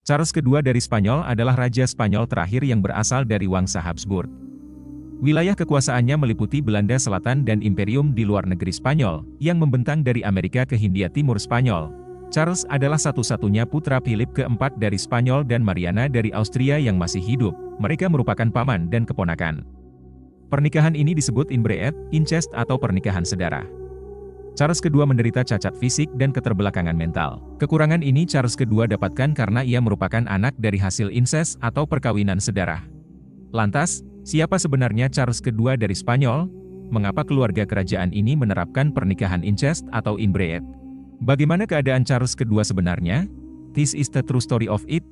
Charles II dari Spanyol adalah Raja Spanyol terakhir yang berasal dari Wangsa Habsburg. Wilayah kekuasaannya meliputi Belanda Selatan dan imperium di luar negeri Spanyol, yang membentang dari Amerika ke Hindia Timur Spanyol. Charles adalah satu-satunya putra Philip keempat dari Spanyol dan Mariana dari Austria yang masih hidup. Mereka merupakan paman dan keponakan. Pernikahan ini disebut inbreed, incest atau pernikahan sedara. Charles II menderita cacat fisik dan keterbelakangan mental. Kekurangan ini Charles II dapatkan karena ia merupakan anak dari hasil incest atau perkawinan sedara. Lantas, siapa sebenarnya Charles II dari Spanyol? Mengapa keluarga kerajaan ini menerapkan pernikahan incest atau inbreed? Bagaimana keadaan Charles II sebenarnya? This is the true story of it.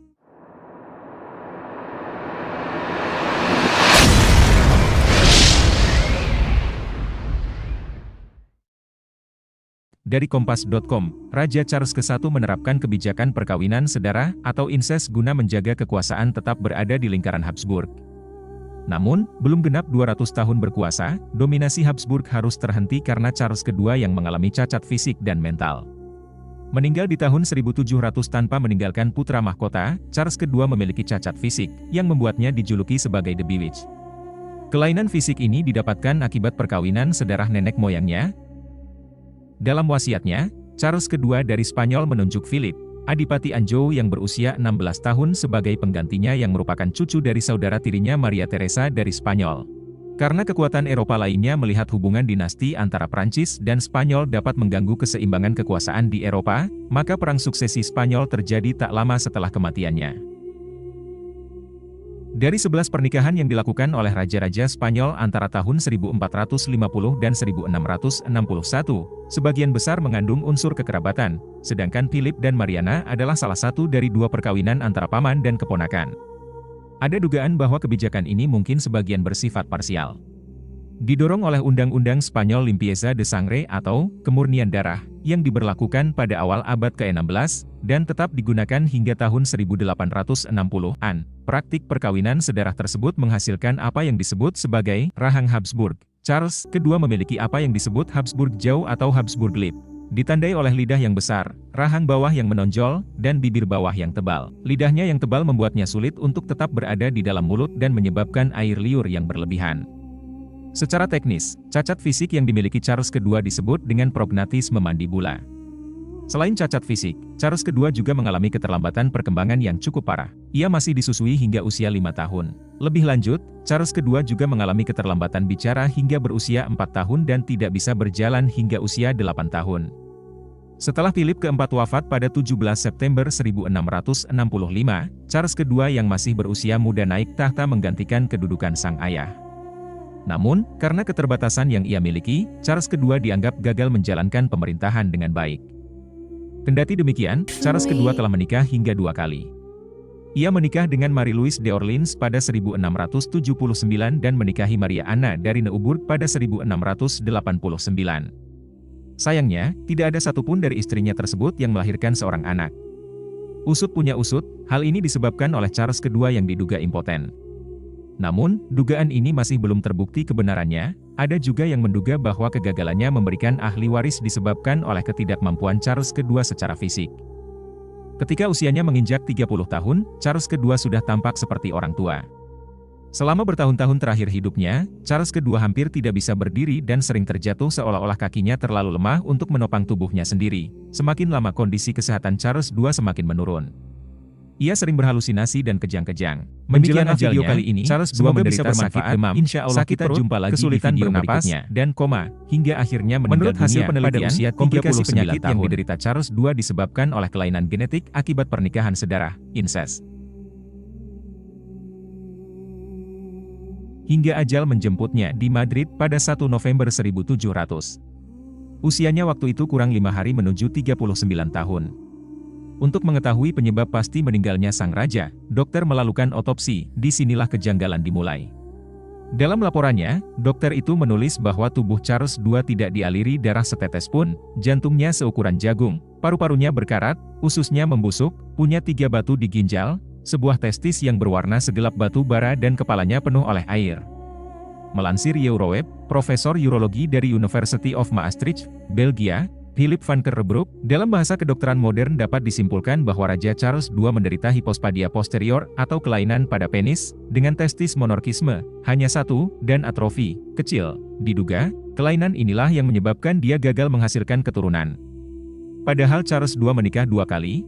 Dari Kompas.com, Raja Charles I menerapkan kebijakan perkawinan sedara atau incest guna menjaga kekuasaan tetap berada di lingkaran Habsburg. Namun, belum genap 200 tahun berkuasa, dominasi Habsburg harus terhenti karena Charles II yang mengalami cacat fisik dan mental. Meninggal di tahun 1700 tanpa meninggalkan putra mahkota, Charles II memiliki cacat fisik, yang membuatnya dijuluki sebagai The Bewitched. Kelainan fisik ini didapatkan akibat perkawinan sedarah nenek moyangnya. Dalam wasiatnya, Charles II dari Spanyol menunjuk Philip, Adipati Anjou yang berusia 16 tahun sebagai penggantinya yang merupakan cucu dari saudara tirinya Maria Theresa dari Spanyol. Karena kekuatan Eropa lainnya melihat hubungan dinasti antara Prancis dan Spanyol dapat mengganggu keseimbangan kekuasaan di Eropa, maka perang suksesi Spanyol terjadi tak lama setelah kematiannya. Dari 11 pernikahan yang dilakukan oleh raja-raja Spanyol antara tahun 1450 dan 1661, sebagian besar mengandung unsur kekerabatan, sedangkan Philip dan Mariana adalah salah satu dari dua perkawinan antara paman dan keponakan. Ada dugaan bahwa kebijakan ini mungkin sebagian bersifat parsial. Didorong oleh Undang-Undang Spanyol Limpieza de Sangre atau kemurnian darah, yang diberlakukan pada awal abad ke-16, dan tetap digunakan hingga tahun 1860-an. Praktik perkawinan sedarah tersebut menghasilkan apa yang disebut sebagai rahang Habsburg. Charles II memiliki apa yang disebut Habsburg jauh atau Habsburg lip. Ditandai oleh lidah yang besar, rahang bawah yang menonjol, dan bibir bawah yang tebal. Lidahnya yang tebal membuatnya sulit untuk tetap berada di dalam mulut dan menyebabkan air liur yang berlebihan. Secara teknis, cacat fisik yang dimiliki Charles II disebut dengan prognatisme mandibula. Selain cacat fisik, Charles II juga mengalami keterlambatan perkembangan yang cukup parah. Ia masih disusui hingga usia 5 tahun. Lebih lanjut, Charles II juga mengalami keterlambatan bicara hingga berusia 4 tahun dan tidak bisa berjalan hingga usia 8 tahun. Setelah Philip keempat wafat pada 17 September 1665, Charles II yang masih berusia muda naik tahta menggantikan kedudukan sang ayah. Namun, karena keterbatasan yang ia miliki, Charles II dianggap gagal menjalankan pemerintahan dengan baik. Kendati demikian, Charles II telah menikah hingga 2 kali. Ia menikah dengan Marie-Louise d'Orléans pada 1679 dan menikahi Maria Anna dari Neuburg pada 1689. Sayangnya, tidak ada satupun dari istrinya tersebut yang melahirkan seorang anak. Usut punya usut, hal ini disebabkan oleh Charles II yang diduga impoten. Namun, dugaan ini masih belum terbukti kebenarannya. Ada juga yang menduga bahwa kegagalannya memberikan ahli waris disebabkan oleh ketidakmampuan Charles II secara fisik. Ketika usianya menginjak 30 tahun, Charles II sudah tampak seperti orang tua. Selama bertahun-tahun terakhir hidupnya, Charles II hampir tidak bisa berdiri dan sering terjatuh seolah-olah kakinya terlalu lemah untuk menopang tubuhnya sendiri. Semakin lama kondisi kesehatan Charles II semakin menurun. Ia sering berhalusinasi dan kejang-kejang. Menjelang video kali ini, Charles II menderita sakit demam, insya Allah kita jumpa lagi kesulitan bernapas, dan koma, hingga akhirnya meninggal dunia. Menurut hasil penelitian, usia komplikasi penyakit yang diderita Charles II disebabkan oleh kelainan genetik akibat pernikahan sedara, incest. Hingga ajal menjemputnya di Madrid pada 1 November 1700. Usianya waktu itu kurang 5 hari menuju 39 tahun. Untuk mengetahui penyebab pasti meninggalnya sang raja, dokter melakukan otopsi. Disinilah kejanggalan dimulai. Dalam laporannya, dokter itu menulis bahwa tubuh Charles II tidak dialiri darah setetes pun, jantungnya seukuran jagung, paru-parunya berkarat, ususnya membusuk, punya 3 batu di ginjal, sebuah testis yang berwarna segelap batu bara dan kepalanya penuh oleh air. Melansir Euroweb, Profesor Urologi dari University of Maastricht, Belgia, Philip van Kerbroek, dalam bahasa kedokteran modern dapat disimpulkan bahwa Raja Charles II menderita hipospadia posterior atau kelainan pada penis, dengan testis monorkisme, hanya satu, dan atrofi kecil. Diduga, kelainan inilah yang menyebabkan dia gagal menghasilkan keturunan. Padahal Charles II menikah 2 kali.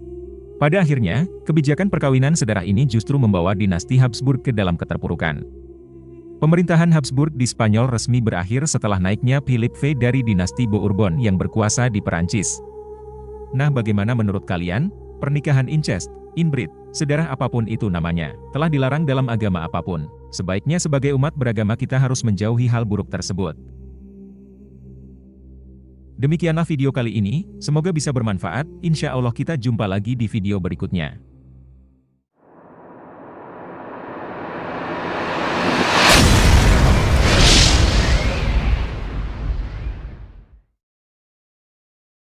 Pada akhirnya, kebijakan perkawinan sedarah ini justru membawa dinasti Habsburg ke dalam keterpurukan. Pemerintahan Habsburg di Spanyol resmi berakhir setelah naiknya Philip V dari dinasti Bourbon yang berkuasa di Perancis. Nah, bagaimana menurut kalian? Pernikahan incest, inbreed, sedarah apapun itu namanya, telah dilarang dalam agama apapun. Sebaiknya sebagai umat beragama kita harus menjauhi hal buruk tersebut. Demikianlah video kali ini, semoga bisa bermanfaat. Insya Allah kita jumpa lagi di video berikutnya.